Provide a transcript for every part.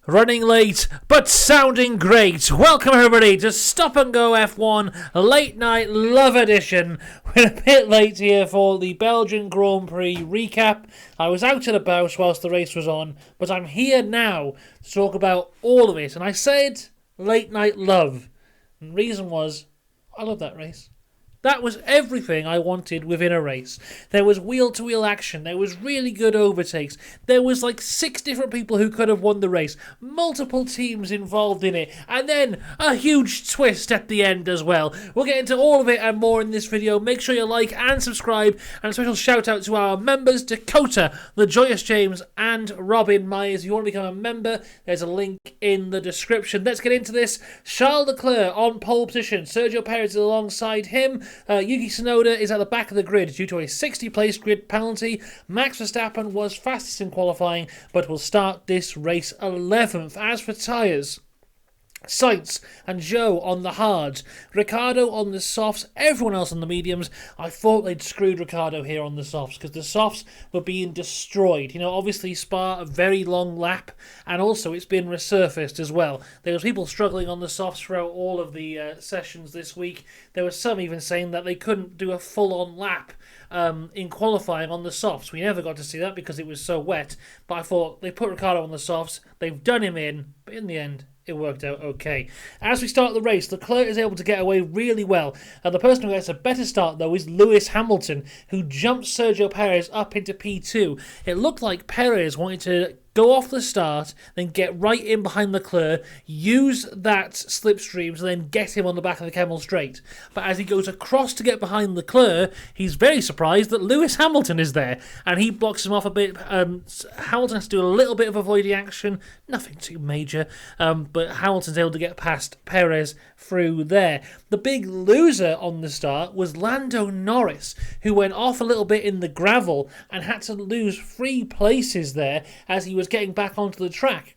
Running late, but sounding great. Welcome everybody to Stop and Go F1 Late Night Love Edition. We're a bit late here for the Belgian Grand Prix recap. I was out and about whilst the race was on, but I'm here now to talk about all of it. And I said Late Night Love. And the reason was, I love that race. That was everything I wanted within a race. There was wheel-to-wheel action. There was really good overtakes. There was like 6 different people who could have won the race. Multiple teams involved in it. And then a huge twist at the end as well. We'll get into all of it and more in this video. Make sure you like and subscribe. And a special shout out to our members, Dakota, The Joyous James, and Robin Myers. If you want to become a member, there's a link in the description. Let's get into this. Charles Leclerc on pole position. Sergio Perez is alongside him. Yuki Tsunoda is at the back of the grid due to a 60-place grid penalty. Max Verstappen was fastest in qualifying, but will start this race 11th. As for tyres, Sainz and Zhou on the hards, Ricciardo on the softs, everyone else on the mediums. I thought they'd screwed Ricciardo here on the softs because the softs were being destroyed. You know, obviously Spa, a very long lap, and also it's been resurfaced as well. There was people struggling on the softs throughout all of the sessions this week. There was some even saying that they couldn't do a full-on lap in qualifying on the softs. We never got to see that because it was so wet, but I thought they put Ricciardo on the softs, they've done him in, but in the end, it worked out okay. As we start the race, Leclerc is able to get away really well. The person who gets a better start, though, is Lewis Hamilton, who jumps Sergio Perez up into P2. It looked like Perez wanted to go off the start, then get right in behind Leclerc, use that slipstream to then get him on the back of the Kemmel straight. But as he goes across to get behind Leclerc, he's very surprised that Lewis Hamilton is there, and he blocks him off a bit. Hamilton has to do a little bit of avoiding action, nothing too major, but Hamilton's able to get past Perez through there. The big loser on the start was Lando Norris, who went off a little bit in the gravel and had to lose 3 places there as he was getting back onto the track.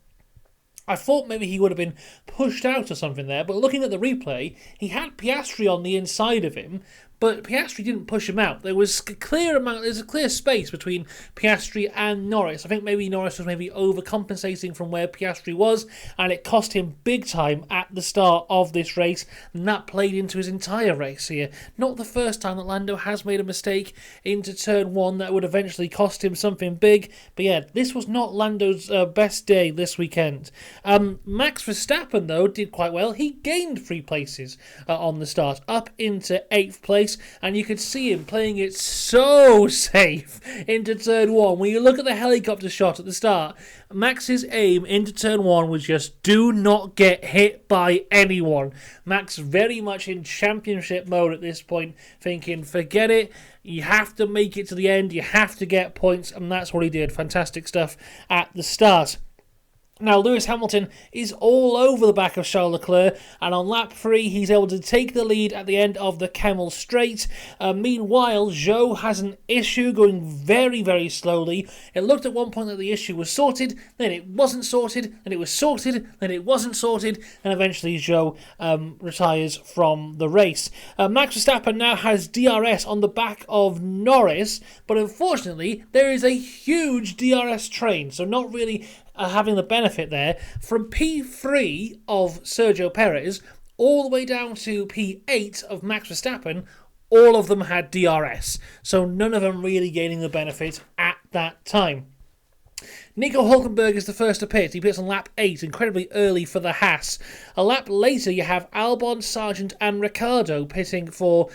I thought maybe he would have been pushed out or something there, but looking at the replay, he had Piastri on the inside of him, but Piastri didn't push him out. There's a clear space between Piastri and Norris. I think maybe Norris was overcompensating from where Piastri was, and it cost him big time at the start of this race, and that played into his entire race here. Not the first time that Lando has made a mistake into turn 1 that would eventually cost him something big, but yeah, this was not Lando's best day this weekend. Max Verstappen, though, did quite well. He gained 3 places on the start, up into 8th place, and you could see him playing it so safe into turn 1. When you look at the helicopter shot at the start, Max's aim into turn 1 was just do not get hit by anyone. Max very much in championship mode at this point, thinking forget it, you have to make it to the end, you have to get points, and that's what he did. Fantastic stuff at the start. Now, Lewis Hamilton is all over the back of Charles Leclerc, and on lap 3, he's able to take the lead at the end of the Kemmel straight. Meanwhile, Zhou has an issue going very, very slowly. It looked at one point that the issue was sorted, then it wasn't sorted, then it was sorted, then it wasn't sorted, and eventually Zhou retires from the race. Max Verstappen now has DRS on the back of Norris, but unfortunately, there is a huge DRS train, so not really having the benefit there. From P3 of Sergio Perez all the way down to P8 of Max Verstappen, all of them had DRS, so none of them really gaining the benefit at that time. Nico Hülkenberg is the first to pit. He pits on lap 8, incredibly early for the Haas. A lap later, you have Albon, Sargent and Ricciardo pitting for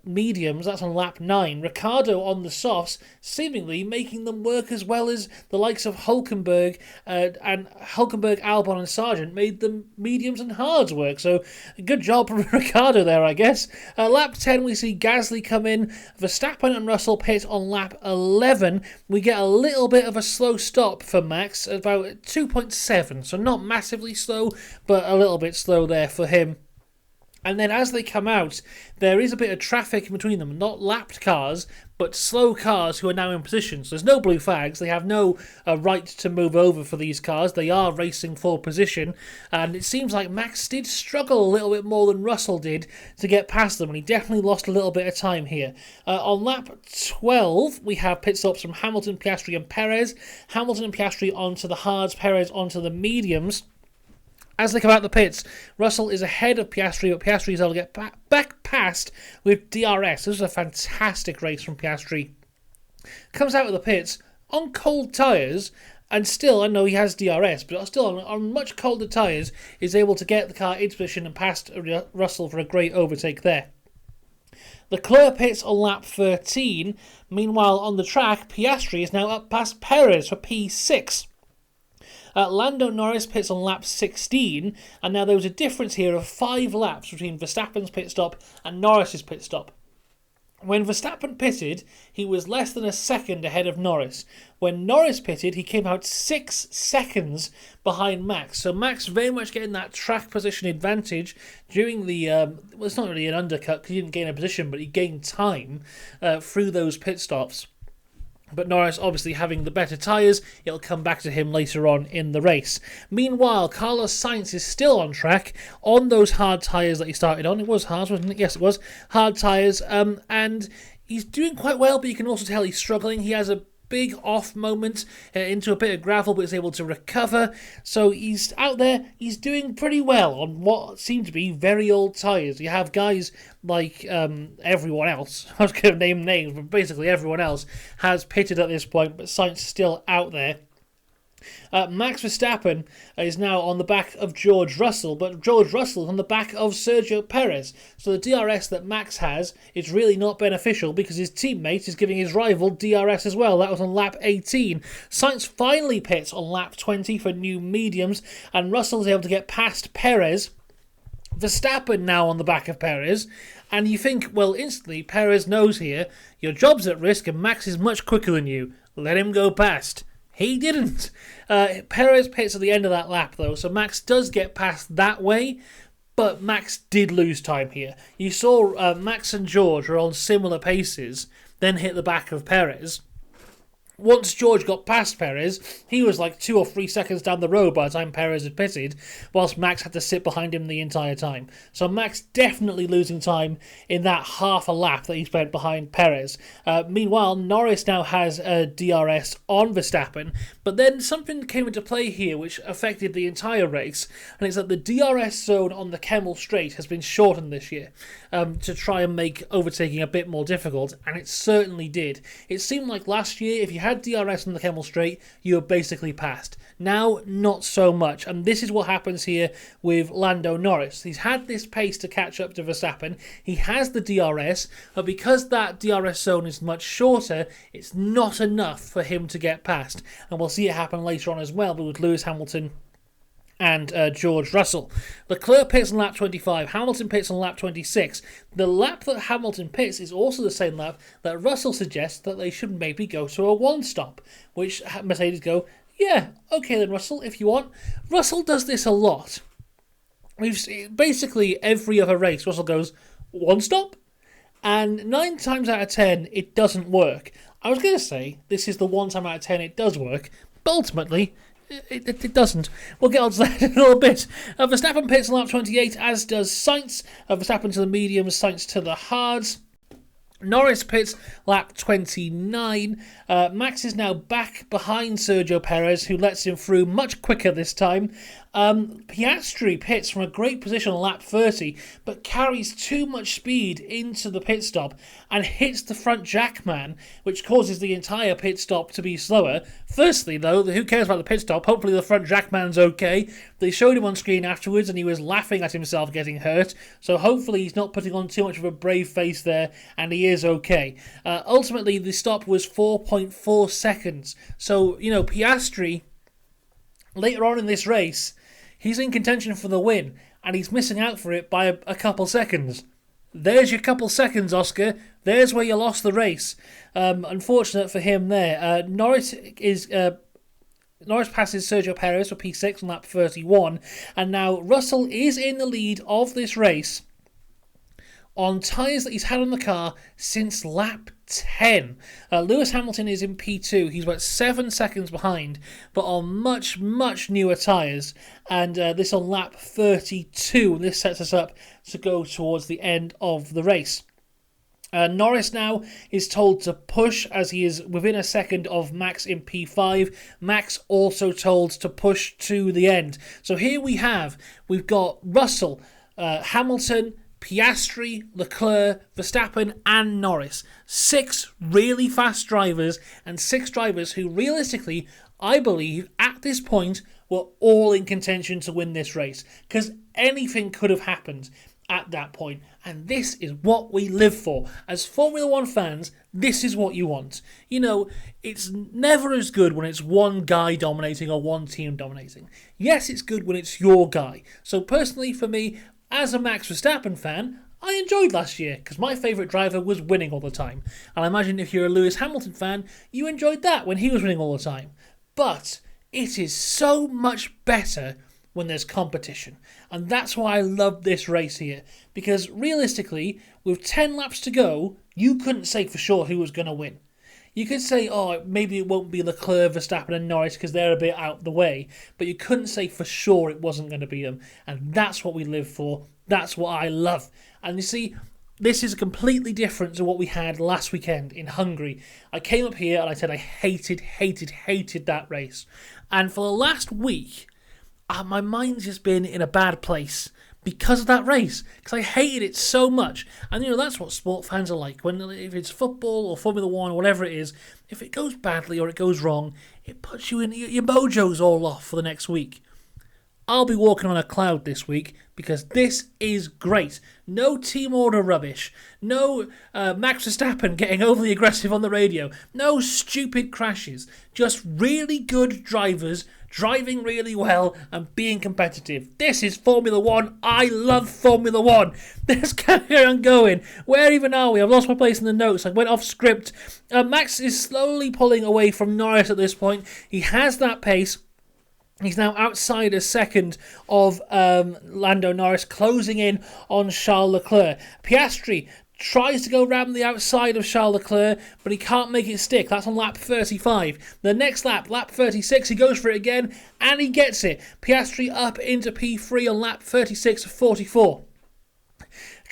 mediums. That's on lap 9. Ricciardo on the softs, seemingly making them work as well as the likes of Hülkenberg, and Hülkenberg, Albon and Sargent made the mediums and hards work. So good job from Ricciardo there, I guess. Lap 10, we see Gasly come in. Verstappen and Russell pit on lap 11. We get a little bit of a slow stop for Max, about 2.7, so not massively slow, but a little bit slow there for him. And then as they come out, there is a bit of traffic in between them. Not lapped cars, but slow cars who are now in position. So there's no blue flags. They have no right to move over for these cars. They are racing for position. And it seems like Max did struggle a little bit more than Russell did to get past them. And he definitely lost a little bit of time here. On lap 12, we have pit stops from Hamilton, Piastri and Perez. Hamilton and Piastri onto the hards, Perez onto the mediums. As they come out the pits, Russell is ahead of Piastri, but Piastri is able to get back past with DRS. This is a fantastic race from Piastri. Comes out of the pits on cold tyres, and still, I know he has DRS, but still on much colder tyres, is able to get the car into position and past Russell for a great overtake there. Leclerc pits on lap 13. Meanwhile, on the track, Piastri is now up past Perez for P6. Lando Norris pits on lap 16, and now there was a difference here of 5 laps between Verstappen's pit stop and Norris's pit stop. When Verstappen pitted, he was less than a second ahead of Norris. When Norris pitted, he came out 6 seconds behind Max. So Max very much getting that track position advantage during the, well, it's not really an undercut because he didn't gain a position, but he gained time through those pit stops. But Norris obviously having the better tyres, it'll come back to him later on in the race. Meanwhile, Carlos Sainz is still on track on those hard tyres that he started on. It was hard, wasn't it? Yes, it was. Hard tyres. And he's doing quite well, but you can also tell he's struggling. He has a big off moment into a bit of gravel, but is able to recover. So he's out there, he's doing pretty well on what seem to be very old tyres. You have guys like everyone else, I was going to name names, but basically everyone else has pitted at this point, but Sainz is still out there. Max Verstappen is now on the back of George Russell, but George Russell is on the back of Sergio Perez. So the DRS that Max has is really not beneficial because his teammate is giving his rival DRS as well. That was on lap 18. Sainz finally pits on lap 20 for new mediums, and Russell is able to get past Perez. Verstappen now on the back of Perez, and you think, well, instantly Perez knows here, your job's at risk and Max is much quicker than you. Let him go past. He didn't. Perez pits at the end of that lap, though, so Max does get past that way, but Max did lose time here. You saw Max and George were on similar paces, then hit the back of Perez. Once George got past Perez, he was like 2 or 3 seconds down the road by the time Perez had pitted, whilst Max had to sit behind him the entire time. So Max definitely losing time in that half a lap that he spent behind Perez. Meanwhile, Norris now has a DRS on Verstappen, but then something came into play here which affected the entire race, and it's that the DRS zone on the Kemmel Straight has been shortened this year to try and make overtaking a bit more difficult, and it certainly did. It seemed like last year, if you had DRS on the Kemmel Straight, you were basically passed. Now, not so much, and this is what happens here with Lando Norris. He's had this pace to catch up to Verstappen. He has the DRS, but because that DRS zone is much shorter, it's not enough for him to get past. And we'll see it happen later on as well, but with Lewis Hamilton and George Russell. Leclerc pits on lap 25, Hamilton pits on lap 26. The lap that Hamilton pits is also the same lap that Russell suggests that they should maybe go to a one-stop, which Mercedes go, yeah, okay then Russell, if you want. Russell does this a lot. We've seen, basically every other race, Russell goes, one stop? And 9 times out of 10, it doesn't work. I was going to say, this is the 1 time out of 10 it does work, but ultimately, it doesn't. We'll get on to that in a little bit. Verstappen pits on lap 28, as does Sainz. Verstappen to the mediums, Sainz to the hards. Norris pits lap 29. Max is now back behind Sergio Perez, who lets him through much quicker this time. Piastri pits from a great position on lap 30, but carries too much speed into the pit stop and hits the front jackman, which causes the entire pit stop to be slower. Firstly, though, who cares about the pit stop? Hopefully the front jackman's okay. They showed him on screen afterwards and he was laughing at himself getting hurt, so hopefully he's not putting on too much of a brave face there and he is okay. Ultimately, the stop was 4.4 seconds. So, you know, Piastri, later on in this race, he's in contention for the win, and he's missing out for it by a couple seconds. There's your couple seconds, Oscar. There's where you lost the race. Unfortunate for him there. Norris passes Sergio Perez for P6 on lap 31, and now Russell is in the lead of this race on tyres that he's had on the car since lap 10. Lewis Hamilton is in P2. He's about 7 seconds behind, but on much, much newer tyres. And this on lap 32. This sets us up to go towards the end of the race. Norris now is told to push as he is within a second of Max in P5. Max also told to push to the end. So here we've got Russell, Hamilton, Piastri, Leclerc, Verstappen and Norris. 6 really fast drivers and 6 drivers who realistically, I believe, at this point were all in contention to win this race. Because anything could have happened at that point. And this is what we live for. As Formula 1 fans, this is what you want. You know, it's never as good when it's one guy dominating or one team dominating. Yes, it's good when it's your guy. So personally, for me, as a Max Verstappen fan, I enjoyed last year because my favourite driver was winning all the time. And I imagine if you're a Lewis Hamilton fan, you enjoyed that when he was winning all the time. But it is so much better when there's competition. And that's why I love this race here. Because realistically, with 10 laps to go, you couldn't say for sure who was going to win. You could say, oh, maybe it won't be Leclerc, Verstappen and Norris because they're a bit out the way. But you couldn't say for sure it wasn't going to be them. And that's what we live for. That's what I love. And you see, this is completely different to what we had last weekend in Hungary. I came up here and I said I hated that race. And for the last week, my mind's just been in a bad place because of that race. Because I hated it so much. And you know, that's what sport fans are like. If it's football or Formula 1 or whatever it is, if it goes badly or it goes wrong, it puts you in, your mojo's all off for the next week. I'll be walking on a cloud this week because this is great. No team order rubbish. No Max Verstappen getting overly aggressive on the radio. No stupid crashes. Just really good drivers driving really well and being competitive. This is Formula 1. I love Formula 1. Let's carry on going. Where even are we? I've lost my place in the notes. I went off script. Max is slowly pulling away from Norris at this point. He has that pace. He's now outside a second of Lando Norris, closing in on Charles Leclerc. Piastri tries to go round the outside of Charles Leclerc, but he can't make it stick. That's on lap 35. The next lap, lap 36, he goes for it again, and he gets it. Piastri up into P3 on lap 36.44.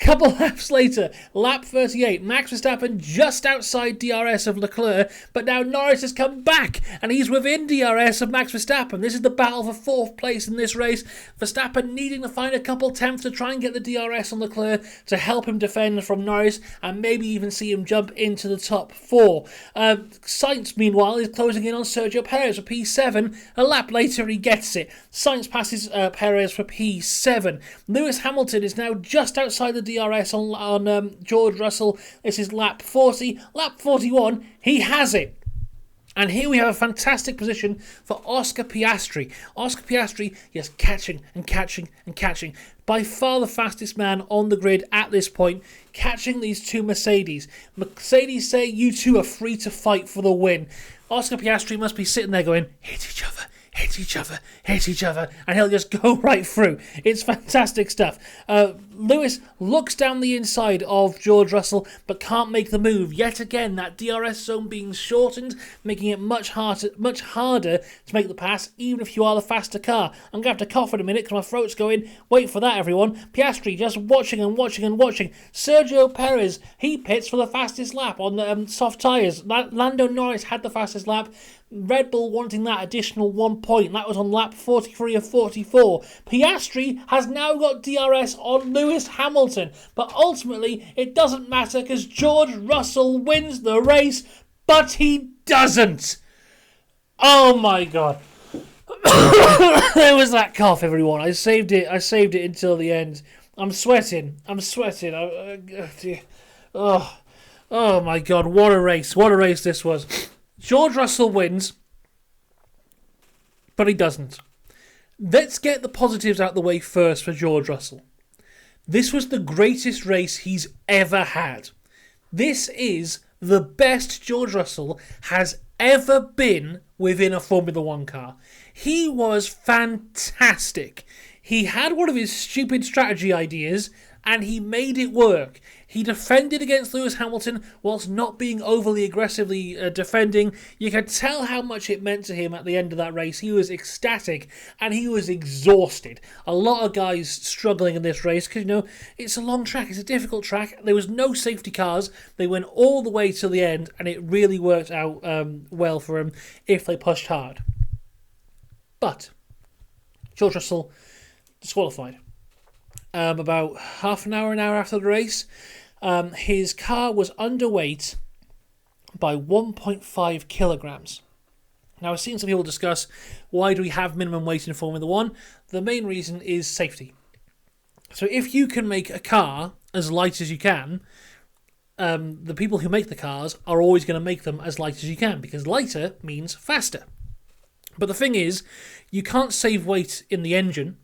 A couple laps later, lap 38, Max Verstappen just outside DRS of Leclerc, but now Norris has come back, and he's within DRS of Max Verstappen. This is the battle for 4th place in this race. Verstappen needing to find a couple tenths to try and get the DRS on Leclerc to help him defend from Norris, and maybe even see him jump into the top 4. Sainz, meanwhile, is closing in on Sergio Perez for P7. A lap later, he gets it. Sainz passes Perez for P7. Lewis Hamilton is now just outside the DRS on George Russell. This is lap 40. Lap 41, he has it. And here we have a fantastic position for Oscar Piastri. Oscar Piastri, yes, catching. By far the fastest man on the grid at this point, catching these two Mercedes. Mercedes say you two are free to fight for the win. Oscar Piastri must be sitting there going, hit each other, and he'll just go right through. It's fantastic stuff. Lewis looks down the inside of George Russell, but can't make the move. Yet again, that DRS zone being shortened, making it much harder to make the pass, even if you are the faster car. I'm going to have to cough in a minute because my throat's going. Wait for that, everyone. Piastri just watching. Sergio Perez, he pits for the fastest lap on soft tyres. Lando Norris had the fastest lap. Red Bull wanting that additional 1 point. That was on lap 43 of 44. Piastri has now got DRS on Lewis Hamilton. But ultimately, it doesn't matter because George Russell wins the race. But he doesn't. Oh my God. There was that cough, everyone. I saved it until the end. I'm sweating. Oh my God. What a race this was. George Russell wins, but he doesn't. Let's get the positives out the way first for George Russell. This was the greatest race he's ever had. This is the best George Russell has ever been within a Formula 1 car. He was fantastic. He had one of his stupid strategy ideas, and he made it work. He defended against Lewis Hamilton whilst not being overly aggressively defending. You could tell how much it meant to him at the end of that race. He was ecstatic and he was exhausted. A lot of guys struggling in this race because, it's a long track. It's a difficult track. There was no safety cars. They went all the way to the end and it really worked out well for him if they pushed hard. But George Russell disqualified. About half an hour after the race, his car was underweight by 1.5 kilograms. Now, I've seen some people discuss why do we have minimum weight in Formula 1. The main reason is safety. So if you can make a car as light as you can, the people who make the cars are always going to make them as light as you can, because lighter means faster. But the thing is, you can't save weight in the engine.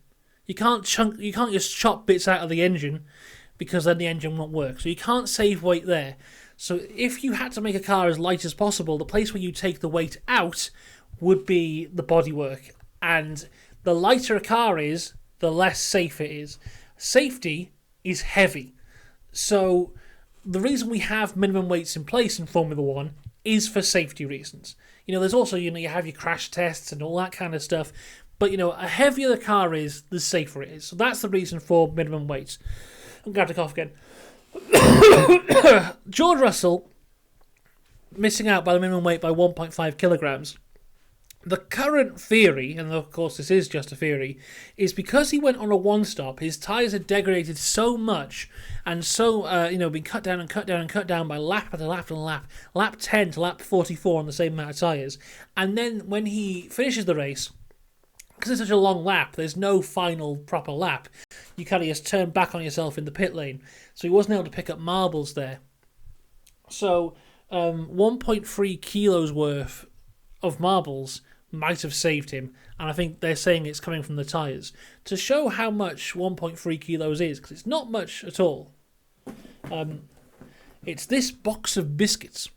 You can't just chop bits out of the engine because then the engine won't work. So you can't save weight there. So if you had to make a car as light as possible, the place where you take the weight out would be the bodywork. And the lighter a car is, the less safe it is. Safety is heavy. So the reason we have minimum weights in place in Formula 1 is for safety reasons. There's also, you have your crash tests and all that kind of stuff. But, a heavier the car is, the safer it is. So that's the reason for minimum weights. I'm going to cough again. George Russell missing out by the minimum weight by 1.5 kilograms. The current theory, and of course this is just a theory, is because he went on a one-stop, his tyres had degraded so much and so, been cut down and cut down and cut down by lap after lap after lap, lap 10 to lap 44 on the same amount of tyres. And then when he finishes the race, because it's such a long lap, there's no final proper lap. You kind of just turn back on yourself in the pit lane. So he wasn't able to pick up marbles there. So 1.3 kilos worth of marbles might have saved him, and I think they're saying it's coming from the tyres. To show how much 1.3 kilos is, because it's not much at all, it's this box of biscuits,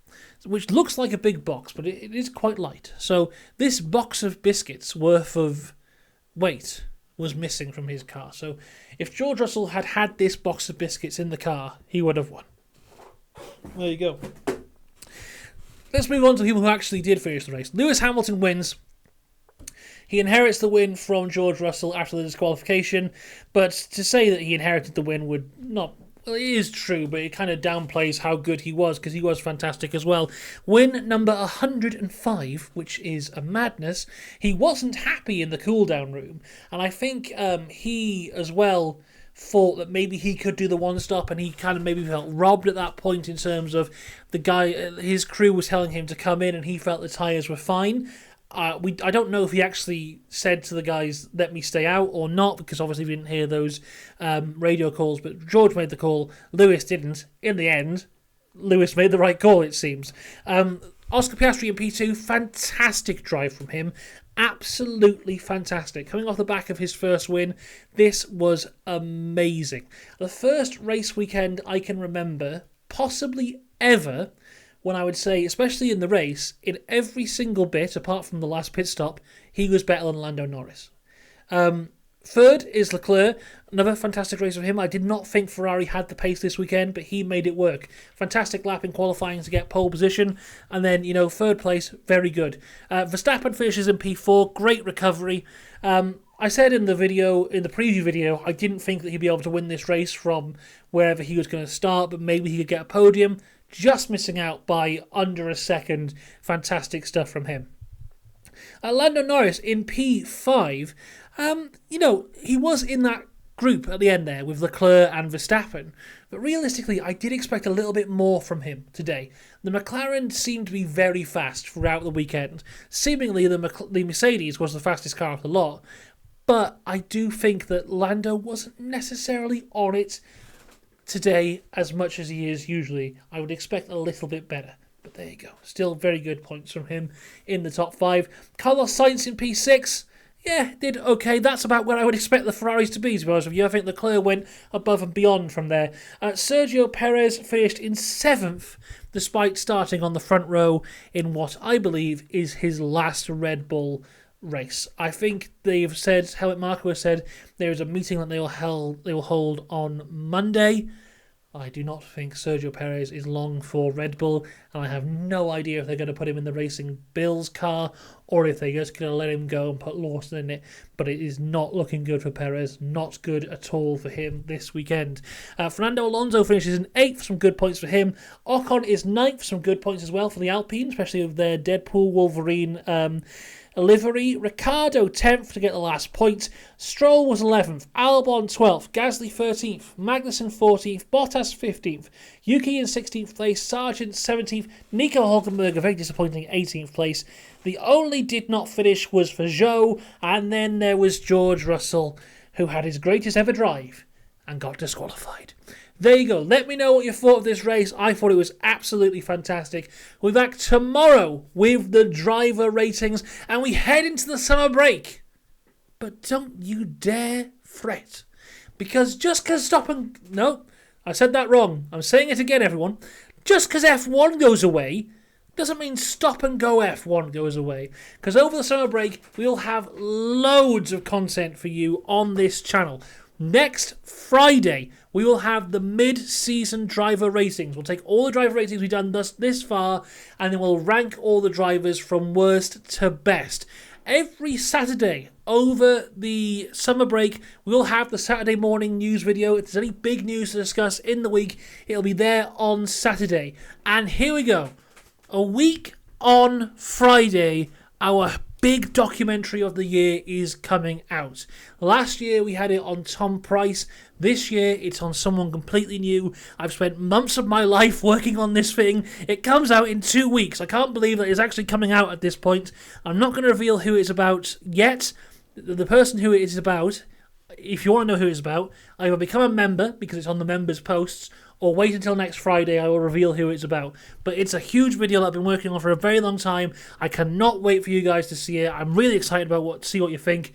which looks like a big box, but it is quite light. So this box of biscuits worth of weight was missing from his car. So if George Russell had had this box of biscuits in the car, he would have won. There you go. Let's move on to people who actually did finish the race. Lewis Hamilton wins. He inherits the win from George Russell after the disqualification, but to say that he inherited the win would not... Well, it is true, but it kind of downplays how good he was, because he was fantastic as well. Win number 105, which is a madness. He wasn't happy in the cool-down room, and I think he as well thought that maybe he could do the one-stop, and he kind of maybe felt robbed at that point in terms of the guy, his crew was telling him to come in, and he felt the tyres were fine. I don't know if he actually said to the guys, let me stay out or not, because obviously we didn't hear those radio calls, but George made the call, Lewis didn't. In the end, Lewis made the right call, it seems. Oscar Piastri in P2, fantastic drive from him. Absolutely fantastic. Coming off the back of his first win, this was amazing. The first race weekend I can remember, possibly ever, when I would say, especially in the race, in every single bit, apart from the last pit stop, he was better than Lando Norris. Third is Leclerc. Another fantastic race of him. I did not think Ferrari had the pace this weekend, but he made it work. Fantastic lap in qualifying to get pole position. And then, third place, very good. Verstappen finishes in P4. Great recovery. I said in the preview video, I didn't think that he'd be able to win this race from wherever he was going to start, but maybe he could get a podium. Just missing out by under a second. Fantastic stuff from him. Lando Norris in P5, he was in that group at the end there with Leclerc and Verstappen, but realistically I did expect a little bit more from him today. The McLaren seemed to be very fast throughout the weekend. Seemingly the Mercedes was the fastest car of the lot, but I do think that Lando wasn't necessarily on it today as much as he is usually. I would expect a little bit better. But there you go. Still very good points from him in the top 5. Carlos Sainz in P6. Yeah, did okay. That's about where I would expect the Ferraris to be honest with you. I think Leclerc went above and beyond from there. Sergio Perez finished in 7th, despite starting on the front row in what I believe is his last Red Bull race. I think they've said, Helmut Marko has said, there is a meeting that they will hold on Monday. I do not think Sergio Perez is long for Red Bull, and I have no idea if they're going to put him in the Racing Bills car or if they're just going to let him go and put Lawson in it. But it is not looking good for Perez, not good at all for him this weekend. Fernando Alonso finishes in 8th, some good points for him. Ocon is 9th, some good points as well for the Alpine, especially with their Deadpool Wolverine livery. Ricciardo 10th to get the last point. Stroll was 11th. Albon 12th. Gasly 13th. Magnussen 14th. Bottas 15th. Yuki in 16th place. Sargent 17th. Nico Hulkenberg a very disappointing 18th place. The only did not finish was for Zhou, and then there was George Russell, who had his greatest ever drive and got disqualified. There you go. Let me know what you thought of this race. I thought it was absolutely fantastic. We're back tomorrow with the driver ratings, and we head into the summer break. But don't you dare fret. Because just because No, I said that wrong. I'm saying it again, everyone. Just because F1 goes away doesn't mean stop and go F1 goes away. Because over the summer break, we'll have loads of content for you on this channel. Next Friday, we will have the mid-season driver ratings. We'll take all the driver ratings we've done this far, and then we'll rank all the drivers from worst to best. Every Saturday over the summer break, we'll have the Saturday morning news video. If there's any big news to discuss in the week, it'll be there on Saturday. And here we go. A week on Friday, our big documentary of the year is coming out. Last year we had it on Tom Price. This year it's on someone completely new. I've spent months of my life working on this thing. It comes out in 2 weeks. I can't believe that it's actually coming out at this point. I'm not going to reveal who it's about yet. The person who it is about, if you want to know who it's about, either become a member because it's on the members' posts, or wait until next Friday, I will reveal who it's about. But it's a huge video that I've been working on for a very long time. I cannot wait for you guys to see it. I'm really excited about see what you think.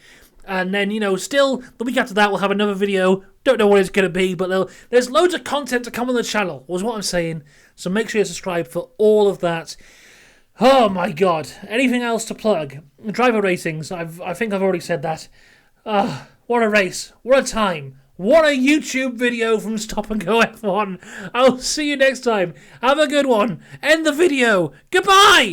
And then, still, the week after that, we'll have another video. Don't know what it's going to be, but there's loads of content to come on the channel, was what I'm saying. So make sure you subscribe for all of that. Oh, my God. Anything else to plug? Driver ratings. I think I've already said that. What a race. What a time. What a YouTube video from Stop and Go F1. I'll see you next time. Have a good one. End the video. Goodbye.